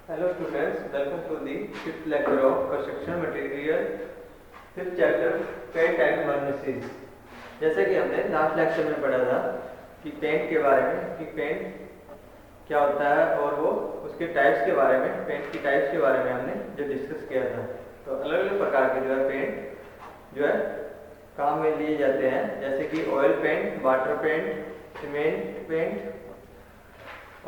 Hello students, welcome to the fifth lecture of construction material, fifth chapter paint and varnishes। जैसे कि हमने last lecture में पढ़ा था कि पेंट के बारे में कि पेंट क्या होता है और वो उसके टाइप्स के बारे में, पेंट की टाइप्स के बारे में हमने जो डिस्कस किया था। तो अलग अलग प्रकार के जो है पेंट जो है काम में लिए जाते हैं, जैसे कि oil paint, water paint, cement paint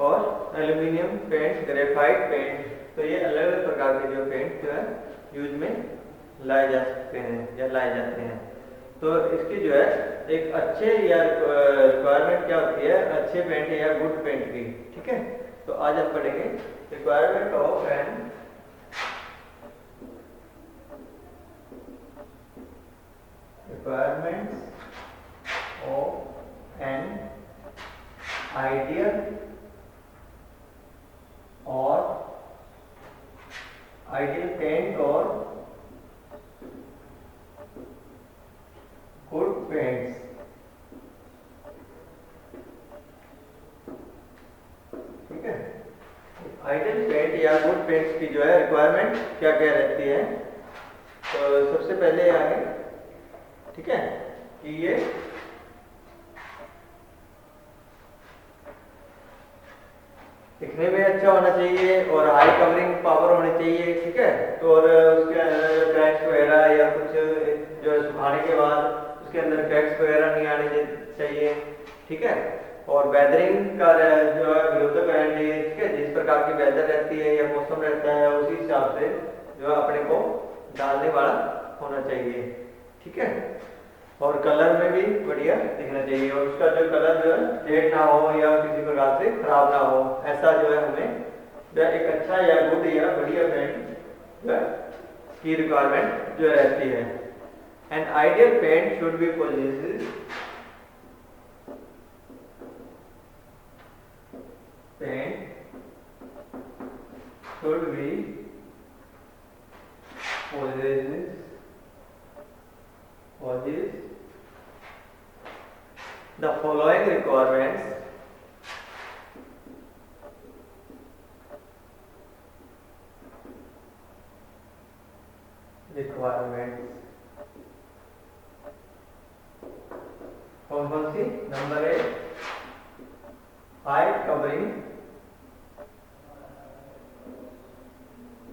और एल्यूमिनियम पेंट, ग्रेफाइट पेंट। तो ये अलग अलग प्रकार के जो पेंट जो है यूज में लाए जा सकते हैं या लाए जाते हैं। तो इसकी जो है एक अच्छे या रिक्वायरमेंट क्या होती है अच्छे पेंट या गुड पेंट की, ठीक है। तो आज हम पढ़ेंगे requirement of an requirements of an ideal और आइडियल पेंट और गुड पेंट्स। ठीक है, आइडियल पेंट या गुड पेंट्स की जो है रिक्वायरमेंट क्या क्या रहती है। तो सबसे पहले आगे, ठीक है, कि ये दिखने में अच्छा होना चाहिए और हाई कवरिंग पावर होनी चाहिए, ठीक है। तो और उसके अंदर क्रैक्स वगैरह या कुछ जो है सुखाने के बाद उसके अंदर क्रैक्स वगैरह नहीं आने चाहिए, ठीक है। और वेदरिंग का जो है विरोधक रहना चाहिए, ठीक है। जिस प्रकार की वेदर रहती है या मौसम रहता है उसी हिसाब से जो है अपने को डालने वाला होना चाहिए, ठीक है। और कलर में भी बढ़िया दिखना चाहिए और उसका जो कलर जो है फेड ना हो या किसी प्रकार से खराब ना हो, ऐसा जो है हमें जो है एक अच्छा या गुड या बढ़िया पेंट जो है की रिक्वायरमेंट जो रहती है। An ideal paint should be possesses should be possess the following requirements कौन सी। नंबर 1 हाई कवरिंग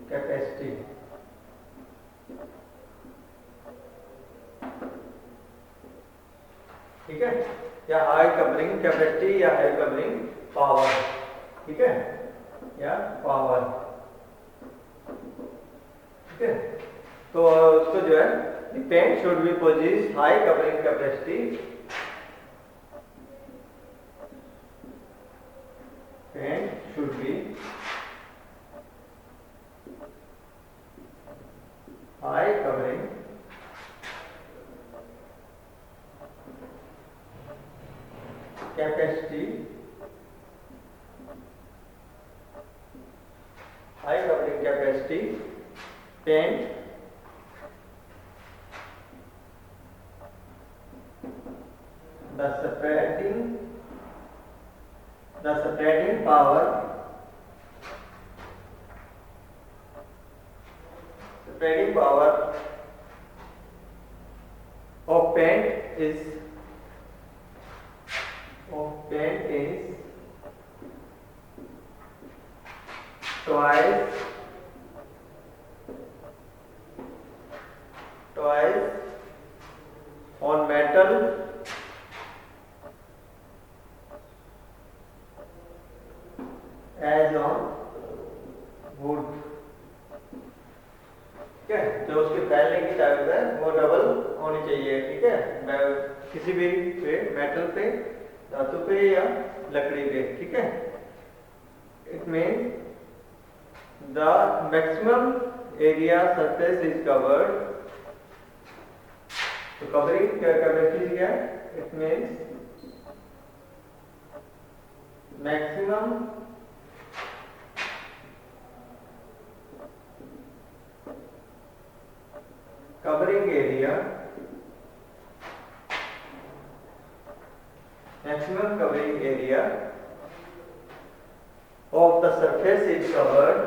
कैपेसिटी, ठीक है, या हाई कवरिंग कैपेसिटी या हाई कवरिंग पावर, ठीक है, या पावर, ठीक है। तो उसको जो है paint should be possess high covering capacity, paint should be high covering capacity, high covering capacity paint the spreading power of paint is twice on metal as on wood, ठीक है। जो उसके फैलने की ताकत है वो डबल होनी चाहिए, ठीक है, किसी भी पे, मेटल पे, धातु पे या लकड़ी पे, ठीक है। It means the maximum area surface is covered. तो कवरिंग कैपेसिटी क्या है, it means maximum covering area, maximum covering area of the surface is covered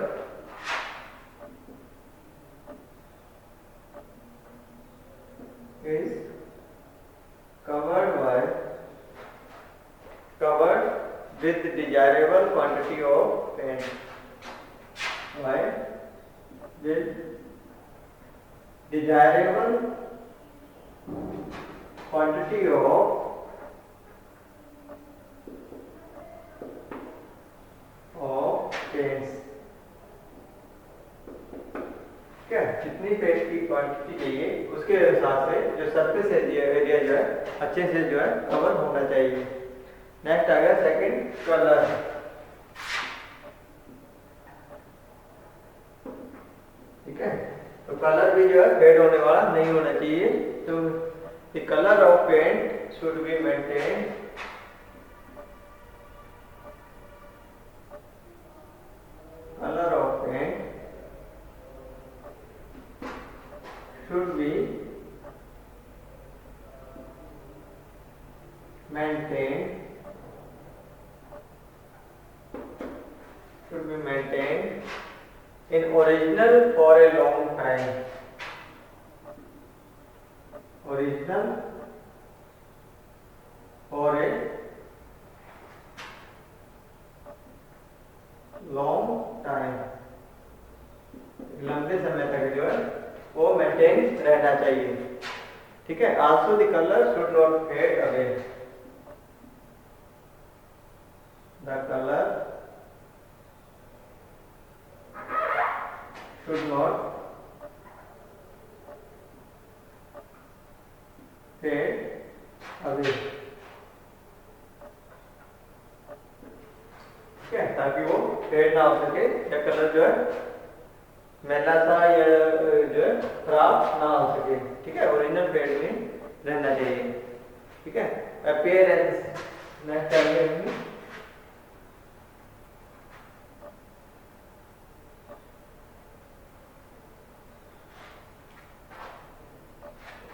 desirable quantity of paints। क्या जितनी पेंट की क्वांटिटी चाहिए उसके हिसाब से जो सरफेस एरिया जो है अच्छे से जो है कवर होना चाहिए। नेक्स्ट आ गया सेकंड, कलर। ठीक है, तो कलर भी जो है फेड होने वाला नहीं होना चाहिए। तो the colour of paint should be maintain colour of paint should be maintained in original for a long time। original for a long time, लंबे समय तक जो है वो मेंटेन रहना चाहिए। ठीक है, also the colour should not fade away. The colour should not fade away. ठीक है, ताकि वो फेड ना हो सके या कलर जो है मैला सा या जो है खराब ना हो सके। ठीक है, ओरिजिनल पेड़ में रहना चाहिए। ठीक है, अपीयरेंस नेक्स्ट टाइम।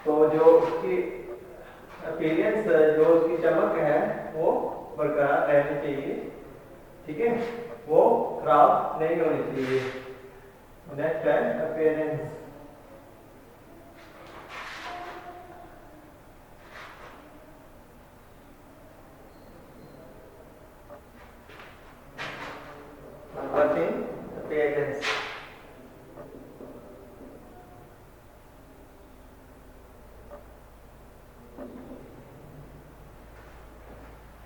तो जो उसकी अपीयरेंस, जो उसकी चमक है वो बरकरार रहनी चाहिए। ठीक है, वो खराब नहीं होनी चाहिए। नेक्स्ट है अपीयरेंस। Number 3, appearance.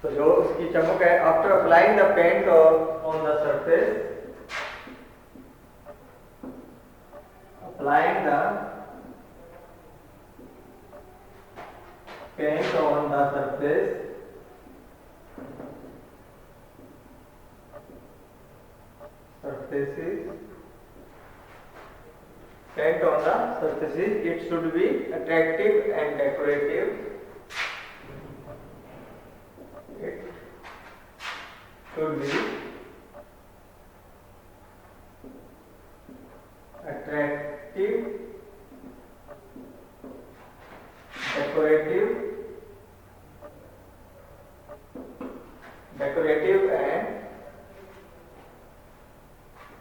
तो जो उसकी चमक है, after applying the paint on the surface, applying the paint on the surface, paint on the surfaces, it should be attractive and decorative। It should be attractive, decorative and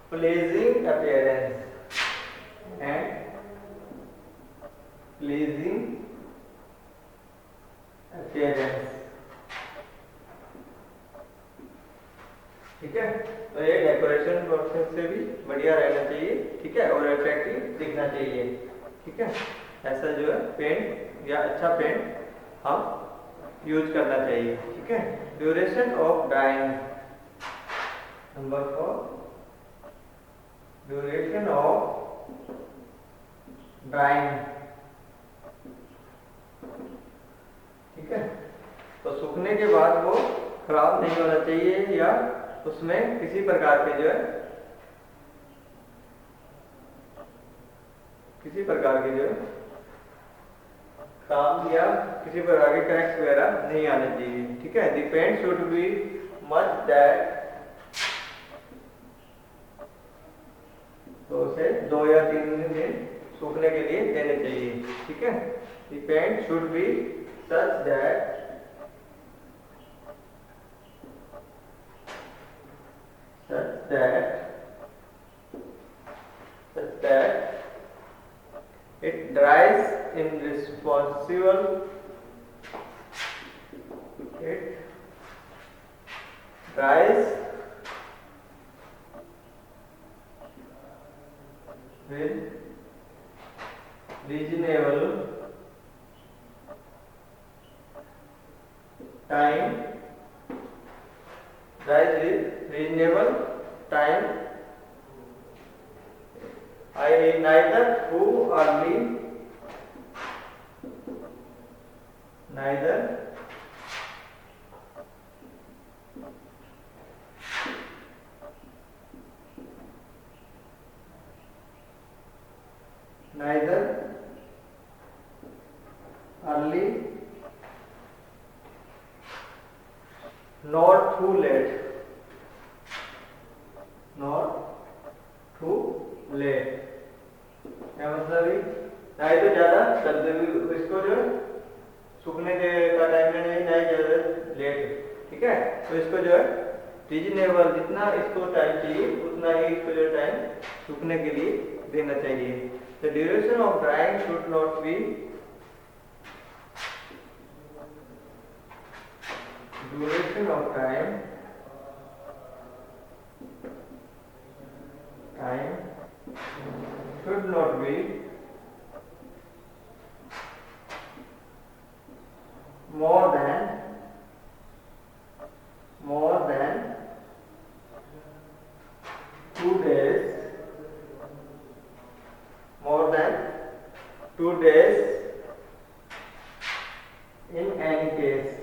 pleasing appearance, and pleasing appearance। ठीक है, तो ये decoration process से भी बढ़िया रहना चाहिए। ठीक है, और अट्रैक्टिव दिखना चाहिए। ठीक है, ऐसा जो है पेंट या अच्छा पेंट हम यूज करना चाहिए। ठीक है, duration of drawing. Number 4, duration of drawing. ठीक है, तो सूखने के बाद वो खराब नहीं होना चाहिए या उसमें किसी प्रकार के जो है काम या किसी प्रकार के क्रैक्स वगैरह नहीं आने चाहिए। ठीक है, the paint should be much that, तो उसे 2 या 3 दिन सूखने के लिए देने चाहिए। ठीक है, the paint should be such that it dries in responsible, it dries with reasonable time, rise with reasonable time. I neither too early, neither early nor too late, nor too late। क्या मतलब है? ना ही तो ज्यादा जल्दी इसको जो सूखने के का टाइम में नहीं, ना ही ज्यादा लेट। ठीक है, तो इसको जो है रीजनेबल, जितना इसको टाइम चाहिए उतना ही इसको जो टाइम सूखने के लिए देना चाहिए। The duration of drawing should not be, duration of time should not be more than 2 days, more than 2 days in any case।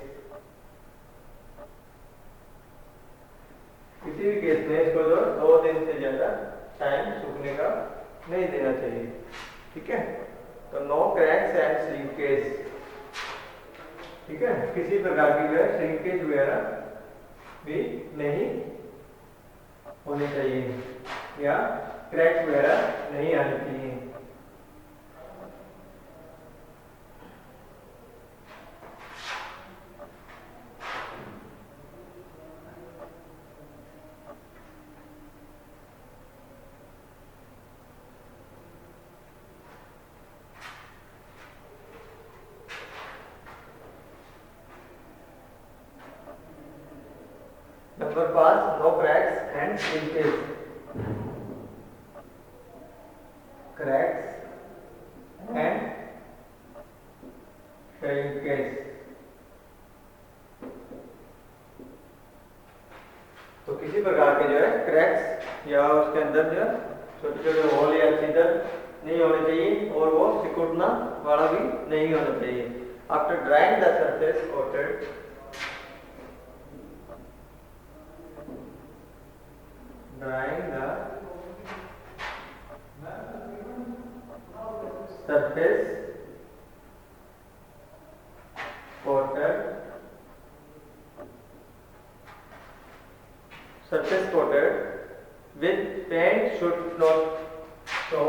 किसी भी केस में इसको जो 2 दिन से ज्यादा टाइम सूखने का नहीं देना चाहिए। ठीक है, तो नो क्रैक्स एंड श्रिंकेज। ठीक है, किसी प्रकार की जो है श्रिंकेज वगैरह भी नहीं होनी चाहिए या क्रैक्स वगैरह नहीं आनी चाहिए। Number 5, no cracks and shrinkage। Cracks and shrinkage। तो किसी प्रकार के जो है क्रैक्स या उसके अंदर जो छोटे छोटे होल या छिद्र नहीं होने चाहिए और वो सिकुड़ना वाला भी नहीं होना चाहिए। After drawing the surface coated, drying the surface coated with paint should not show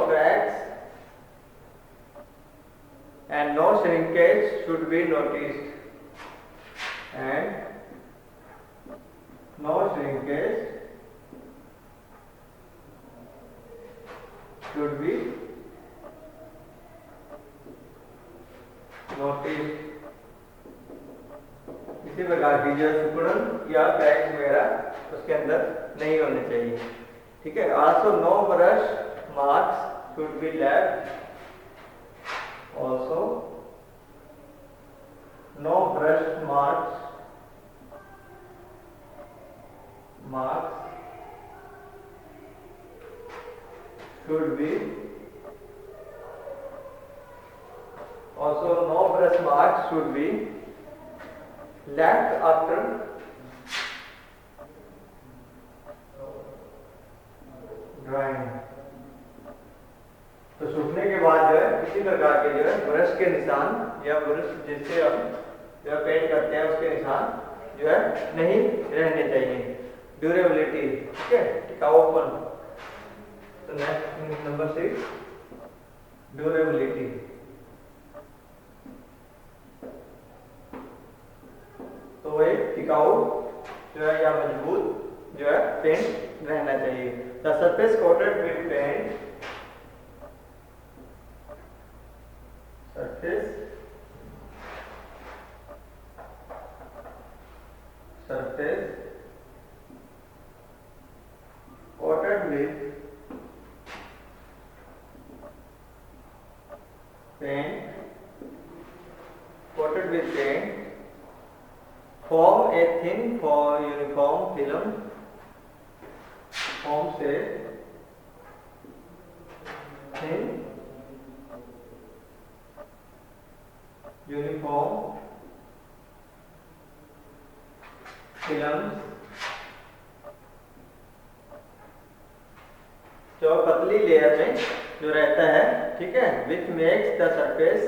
cracks, and no shrinkage should be noticed, and no shrinkage should be noticed। इसी प्रकार की जो सिकुड़न या क्रैक्स वगैरह उसके अंदर नहीं होने चाहिए। ठीक है, also no brush marks should be left, also no brush marks should be left after drying। तो सूखने के बाद जो है किसी प्रकार के जो है ब्रश के निशान या ब्रश जिससे हम जो है पेंट करते हैं उसके निशान जो है नहीं रहने चाहिए। ड्यूरेबिलिटी, ठीक है, टिकाऊपन। तो नेक्स्ट नंबर 6, ड्यूरेबिलिटी। तो एक टिकाऊ जो है या मजबूत जो है पेंट रहना चाहिए। The surface coated with paint a thin for uniform film form से थिन यूनिफॉर्म फिल्म, जो पतली लेयर में जो रहता है, ठीक है, which makes the surface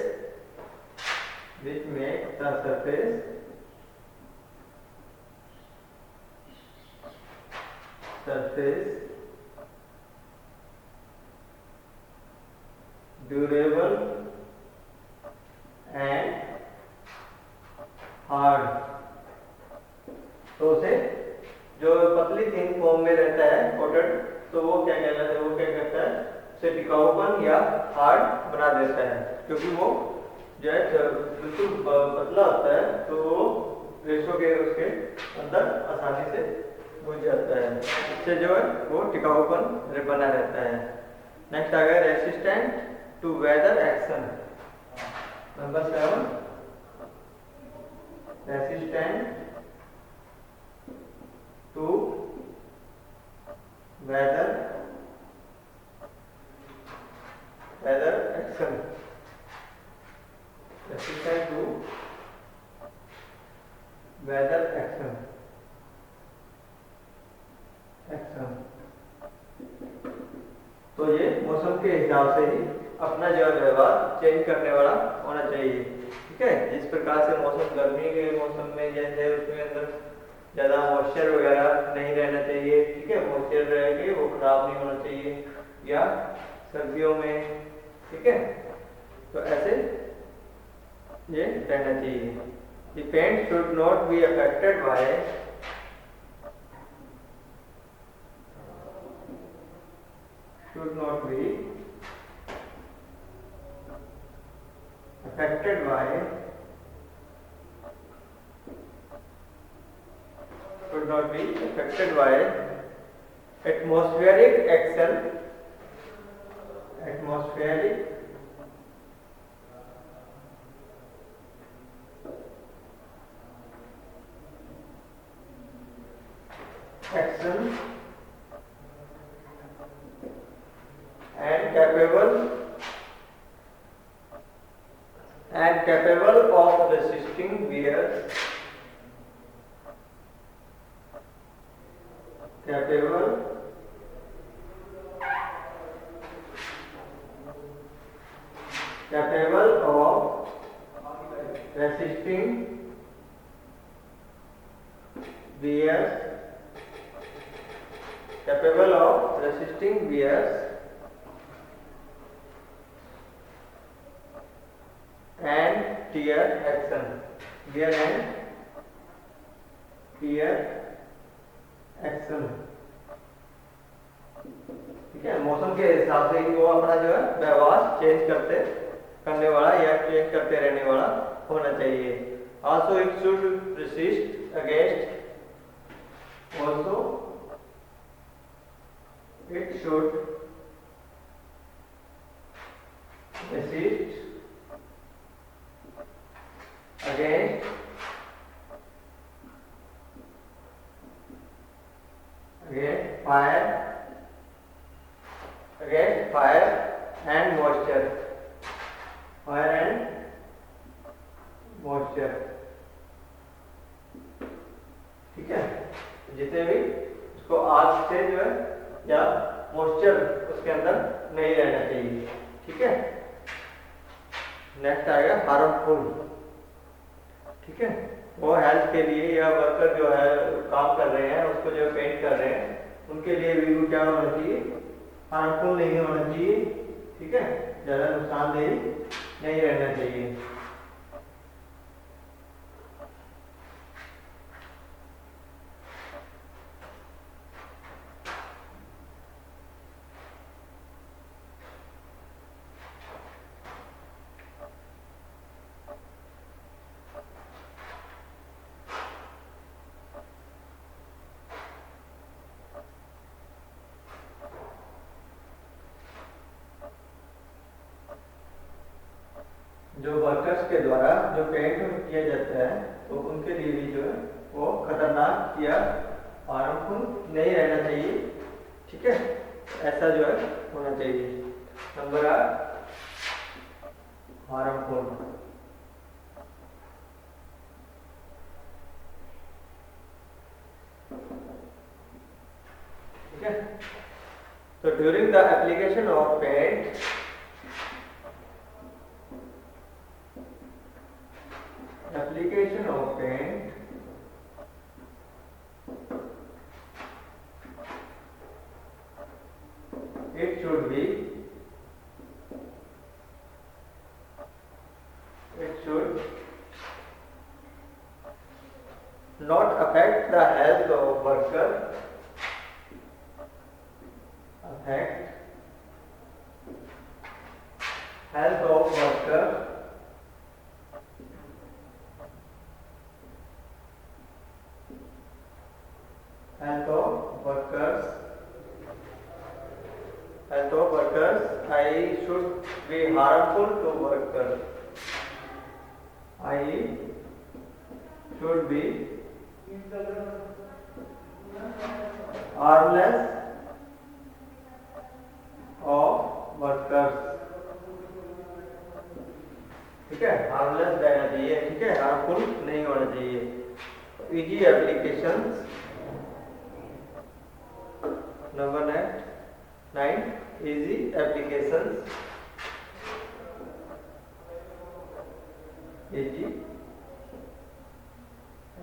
durable and hard. तो उसे जो पतली थिन फॉर्म में रहता है कोटेड, तो वो क्या कहलाता है, वो क्या करता है, उसे टिकाऊपन या हार्ड बना देता है, क्योंकि वो जो है बिल्कुल पतला होता है, तो वो रेशो के उसके अंदर आसानी से घुस जाता है, इससे जो है वो टिकाऊपन बना रहता है। नेक्स्ट आ गया resistant to weather action. Number 7, resistant to weather action. Resistant to weather action. तो ये मौसम के हिसाब से ही अपना जो व्यवहार चेंज करने वाला होना चाहिए, ठीक है। जिस प्रकार से मौसम गर्मी के मौसम में जैसे उसमें अंदर ज़्यादा मॉइस्चर वगैरह नहीं रहना चाहिए, ठीक है, मॉइस्चर रहेगी वो खराब नहीं होना चाहिए, या सर्दियों में, ठीक है, तो ऐसे ये रहना चाहिए। The paint should not be affected by atmospheric action, and capable of resisting wear, capable of resisting wears and tear action, ठीक है। मौसम के हिसाब से ही वो अपना जो है व्यवहार चेंज करने वाला या चेंज करते रहने वाला होना चाहिए। Also it should resist against fire and moisture, ठीक है। जितने भी उसको आग से जो है या मॉइस्चर उसके अंदर नहीं रहना चाहिए, ठीक है। नेक्स्ट आएगा हार्मफुल, ठीक है। वो हेल्थ के लिए या वर्कर जो है काम कर रहे हैं, उसको जो पेंट कर रहे हैं, उनके लिए भी क्या होना चाहिए, हार्मफुल नहीं होना चाहिए, ठीक है, ज़्यादा नुकसानदेही नहीं रहना चाहिए। जो वर्कर्स के द्वारा जो पेंट किया जाता है, तो उनके लिए भी जो है वो खतरनाक या हार्मफुल नहीं रहना चाहिए, ठीक है। ऐसा जो है होना चाहिए। नंबर 8 हार्मफुल, ठीक है। तो during the application of paint, application of paint, it should be, it should not affect the health of worker, affect health of worker, health of workers, health of workers. I should be harmful to workers. I should be harmless of workers, ठीक है। Harmless रहना चाहिए, ठीक है, harmful नहीं होना चाहिए। Easy applications, number 9 easy applications, easy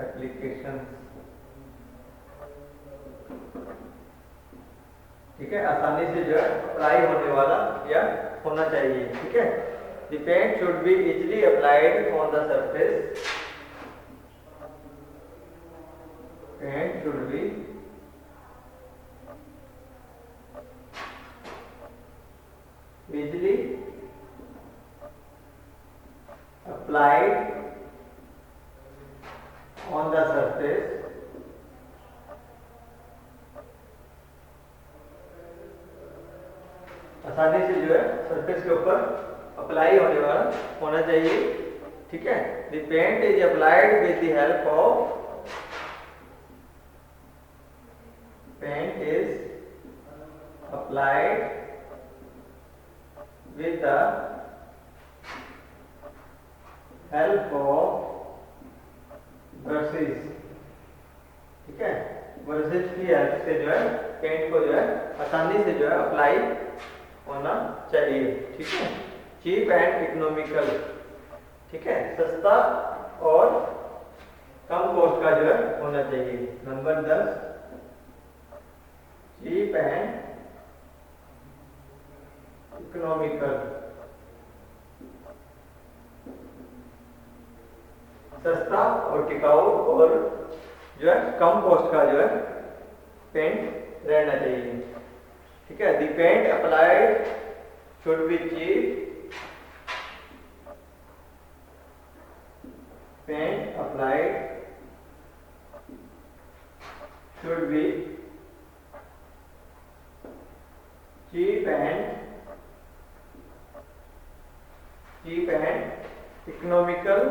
applications, ठीक है, आसानी से जो है अप्लाई होने वाला या होना चाहिए, ठीक है। The paint should be easily applied on the surface. Paint should be easily applied on the surface. आसानी से जो है सरफेस के ऊपर अप्लाई होने वाला होना चाहिए, ठीक है। The paint is applied with the help of, paint is applied with the help of brushes, ठीक है। ब्रशेस की हेल्प से जो है पेंट को जो है आसानी से जो है अप्लाई होना चाहिए, ठीक है। चीप एंड इकोनॉमिकल, ठीक है, सस्ता और कम कॉस्ट का जो है होना चाहिए। नंबर 10 चीप एंड इकोनॉमिकल, सस्ता और टिकाऊ और जो है कम कॉस्ट का जो है पेंट रहना चाहिए, ठीक है। The paint applied should be cheap, paint applied should be cheap and economical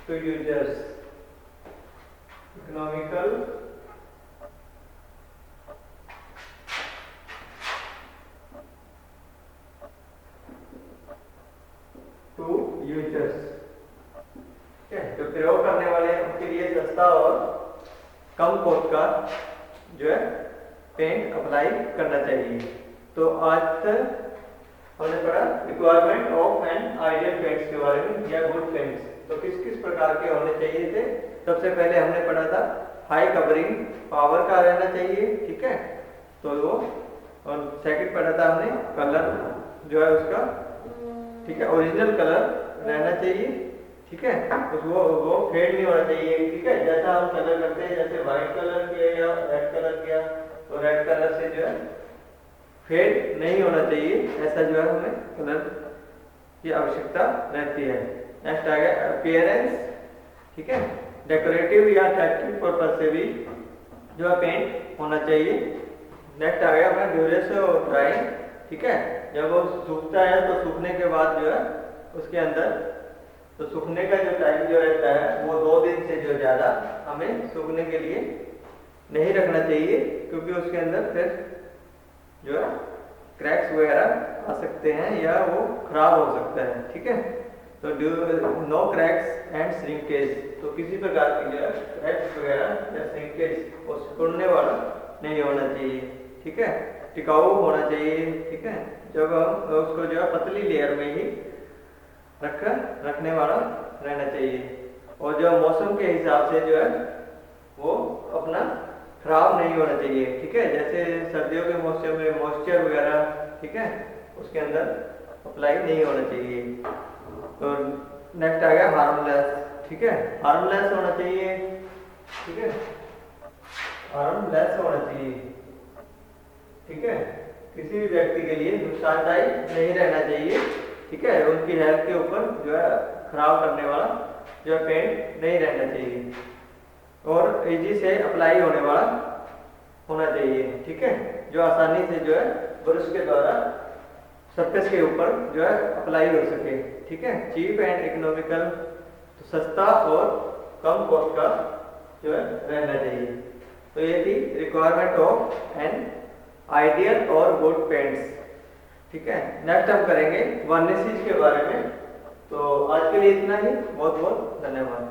to users, economical to users, जो प्रयोग करने वाले हैं उनके लिए सस्ता और कम कॉस्ट का जो है पेंट अप्लाई करना चाहिए। तो आज तक हमने पढ़ा requirement of an ideal paints के बारे में या गुड पेंट्स। तो किस किस प्रकार के होने चाहिए थे। सबसे पहले हमने पढ़ा था हाई कवरिंग पावर का रहना चाहिए, ठीक है। तो वो और सेकंड पढ़ा था हमने कलर जो है उसका, ठीक है, ओरिजिनल कलर रहना चाहिए, ठीक है। वो फेड नहीं होना चाहिए, ठीक है। जैसा हम कलर करते हैं, जैसे व्हाइट कलर किया या रेड कलर किया, तो रेड कलर से जो है फेड नहीं होना चाहिए, ऐसा जो है हमें कलर की आवश्यकता रहती है। नेक्स्ट आ गया अपीयरेंस, ठीक है। डेकोरेटिव या अट्रैक्टिव पर्पज से भी जो है पेंट होना चाहिए। नेक्स्ट आ गया अपना ड्यूरेशन और ड्राइंग, ठीक है। जब वो सूखता है तो सूखने के बाद जो है उसके अंदर तो सूखने का जो टाइम जो रहता है वो 2 दिन से जो ज़्यादा हमें सूखने के लिए नहीं रखना चाहिए, क्योंकि उसके अंदर फिर जो है क्रैक्स वगैरह आ सकते हैं या वो खराब हो सकता है। ठीक है, तो नो क्रैक्स एंड श्रिंकेज, तो किसी प्रकार की जो है क्रैक्स वगैरह या श्रिंकेज और सिकुड़ने वाला नहीं होना चाहिए। ठीक है, टिकाऊ होना चाहिए। ठीक है, जब हम उसको जो है पतली लेयर में ही रखने वाला रहना चाहिए, और जो मौसम के हिसाब से जो है वो अपना खराब नहीं होना चाहिए। ठीक है, जैसे सर्दियों के मौसम में मॉइस्चर वगैरह, ठीक है, उसके अंदर अप्लाई नहीं होना चाहिए। तो नेक्स्ट आ गया हार्मलेस। ठीक है, हार्मलेस होना चाहिए। ठीक है, हार्मलेस होना चाहिए। ठीक है, किसी भी व्यक्ति के लिए नुकसानदायी नहीं रहना चाहिए। ठीक है, उनकी हेल्थ के ऊपर जो है खराब करने वाला जो है पेंट नहीं रहना चाहिए, और इजी से अप्लाई होने वाला होना चाहिए। ठीक है, जो आसानी से जो है ब्रश के द्वारा सरफेस के ऊपर जो है अप्लाई हो सके। ठीक है, चीप एंड इकोनॉमिकल, तो सस्ता और कम कॉस्ट का जो है रहना चाहिए। तो ये थी रिक्वायरमेंट ऑफ एन आइडियल और गुड पेंट्स। ठीक है, नेक्स्ट हम करेंगे वर्निशेस के बारे में। तो आज के लिए इतना ही, बहुत बहुत धन्यवाद।